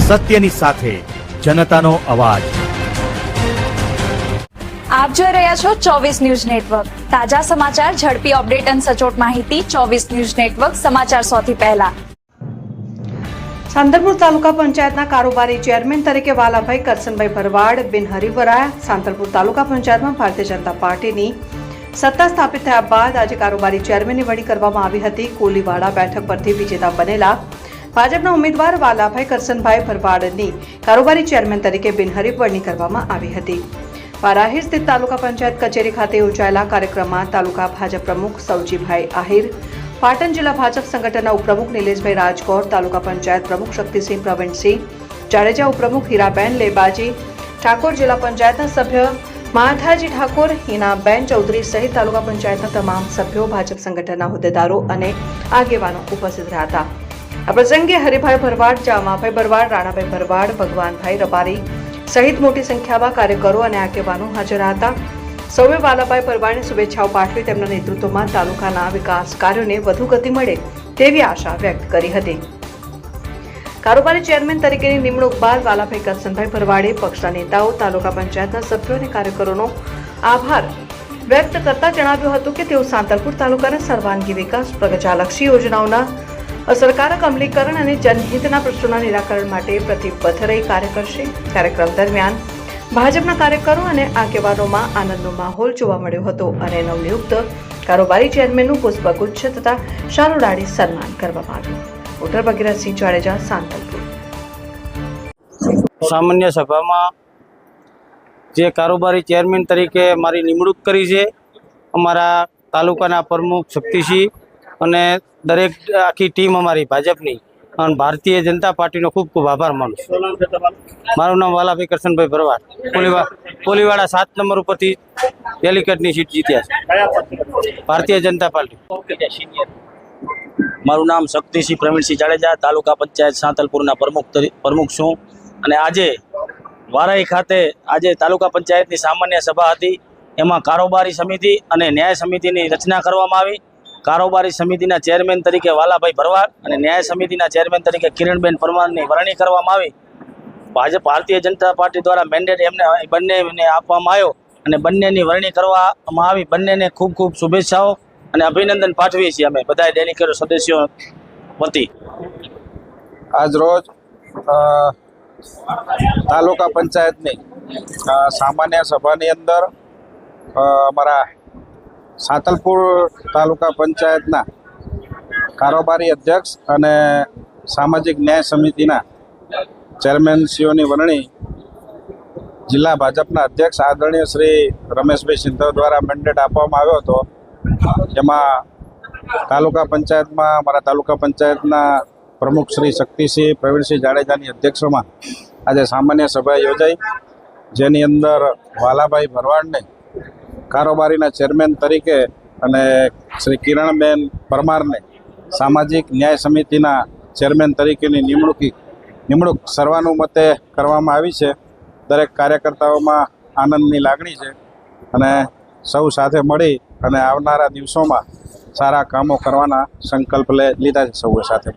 સત્યની સાથે જનતાનો અવાજ। આપ જોઈ રહ્યા છો 24 ન્યૂઝ નેટવર્ક। તાજા સમાચાર, ઝડપી અપડેટ અને સચોટ માહિતી 24 ન્યૂઝ નેટવર્ક સમાચાર સૌથી પહેલા। સાંતલપુર તાલુકા પંચાયતના કારોબારી ચેરમેન તરીકે વાલાભાઈ કરસનભાઈ ભરવાડ બિનહરીફ વરાયા। સાંતલપુર તાલુકા પંચાયતમાં ભારતીય જનતા પાર્ટીની સત્તા સ્થાપિત થયા બાદ આજે કારોબારી ચેરમેનની વરણી કરવામાં આવી હતી। કોલીવાડા બેઠક પરથી વિજેતા બનેલા ભાજપના ઉમેદવાર વાલાભાઈ કરસનભાઈ ભરવાડની કારોબારી ચેરમેન તરીકે બિનહરીફ વરણી કરવામાં આવી હતી। વારાહી સ્થિત તાલુકા પંચાયત કચેરી ખાતે યોજાયેલા કાર્યક્રમમાં તાલુકા ભાજપ પ્રમુખ સવજીભાઈ આહિર, પાટણ જિલ્લા ભાજપ સંગઠનના ઉપપ્રમુખ નિલેશભાઈ રાજકોર, તાલુકા પંચાયત પ્રમુખ શક્તિસિંહ પ્રવીણસિંહ જાડેજા, ઉપપ્રમુખ હીરાબેન લેબાજી ઠાકોર, જિલ્લા પંચાયતના સભ્ય માથાજી ઠાકોર, હિનાબેન ચૌધરી સહિત તાલુકા પંચાયતના તમામ સભ્યો, ભાજપ સંગઠનના હોદ્દેદારો અને આગેવાનો ઉપસ્થિત રહ્યા હતા। આ પ્રસંગે હરિભાઈ ભરવાડ, જામાભાઈ ભરવાડ, રાણાભાઈ ભરવાડ, ભગવાનભાઈ રબારી સહિત મોટી સંખ્યામાં કાર્યકરો અને આગેવાનો હાજર હતા। સૌએ વાલાભાઈ ભરવાડને શુભેચ્છાઓ પાઠવી તેમના નેતૃત્વમાં તાલુકાના વિકાસ કાર્યોને વધુ ગતિ મળે તેવી આશા વ્યક્ત કરી હતી। કારોબારી ચેરમેન તરીકેની નિમણૂક બાદ વાલાભાઈ કરસનભાઈ ભરવાડે પક્ષના નેતાઓ, તાલુકા પંચાયતના સભ્યો અને કાર્યકરોનો આભાર વ્યક્ત કરતા જણાવ્યું હતું કે તેઓ સાંતલપુર તાલુકાના સર્વાંગી વિકાસ, પ્રજાલક્ષી યોજનાઓના અસરકારક અમલીકરણ અને જનહિતના પ્રશ્નોના નિરાકરણ માટે પ્રતિબદ્ધ રહી કાર્ય કરશે। કાર્યક્રમ દરમિયાન ભાજપના કાર્યકરો અને આગેવાનોમાં આનંદનો માહોલ જોવા મળ્યો હતો અને નવનિયુક્ત કારોબારી ચેરમેનનું પુષ્પગુચ્છ તથા શાલ ઉડાડી સન્માન કરવામાં આવ્યું। ડોક્ટર ભગીરથસિંહ જાડેજા, સાંતલપુર। સામાન્ય સભામાં જે કારોબારી ચેરમેન તરીકે મારી નિમણૂક કરી છે અમારા તાલુકાના પ્રમુખ શક્તિસિંહ અને દરેક આખી ટીમ અમારી ભાજપની અને ભારતીય જનતા પાર્ટીનો ખૂબ ખૂબ આભાર માનું છું। મારું નામ વાલાભાઈ કરસનભાઈ ભરવાડ, કોલીવાડા 7 નંબર ઉપરથી ડેલિકેટની સીટ જીત્યા છે, ભારતીય જનતા પાર્ટી। મારું નામ શક્તિસિંહ પ્રવીણસિંહ જાડેજા, તાલુકા પંચાયત સાંતલપુરના પ્રમુખ છું અને આજે વારાહી ખાતે આજે તાલુકા પંચાયતની સામાન્ય સભા હતી। એમાં કારોબારી સમિતિ અને ન્યાય સમિતિની રચના કરવામાં આવી। કારોબારી સમિતિના ચેરમેન તરીકે વાલાભાઈ ભરવાડ અને ન્યાય સમિતિના ચેરમેન તરીકે કિરણબેન પરમારની વરણી કરવામાં આવી। ભારતીય જનતા પાર્ટી દ્વારા મેન્ડેટ એમને બંનેને આપવામાં આવ્યો અને બંનેની વરણી કરવામાં આવી। બંનેને ખૂબ ખૂબ શુભેચ્છાઓ અને અભિનંદન પાઠવીએ છીએ અમે બધા ડેલિકેટ સદસ્યો વતી। આજ રોજ તાલુકા પંચાયતની સામાન્ય સભાની અંદર અમારા સાંતલપુર તાલુકા પંચાયતના કારોબારી અધ્યક્ષ અને સામાજિક ન્યાય સમિતિના ચેરમેનશ્રીઓની વરણી જિલ્લા ભાજપના અધ્યક્ષ આદરણીય શ્રી રમેશભાઈ સિંધવ દ્વારા મેન્ડેટ આપવામાં આવ્યો હતો। એમાં તાલુકા પંચાયતમાં અમારા તાલુકા પંચાયતના પ્રમુખ શ્રી શક્તિસિંહ પ્રવીણસિંહ જાડેજાની અધ્યક્ષમાં આજે સામાન્ય સભા યોજાઈ, જેની અંદર વાલાભાઈ ભરવાડને કારોબારીના ચેરમેન તરીકે અને શ્રી કિરણબેન પરમારને સામાજિક ન્યાય સમિતિના ચેરમેન તરીકેની નિમણૂક સર્વાનુમતે કરવામાં આવી છે। દરેક કાર્યકર્તાઓમાં આનંદની લાગણી છે અને સૌ સાથે મળી અને આવનારા દિવસોમાં સારા કામો કરવાના સંકલ્પ લીધા છે સૌએ સાથે મળી।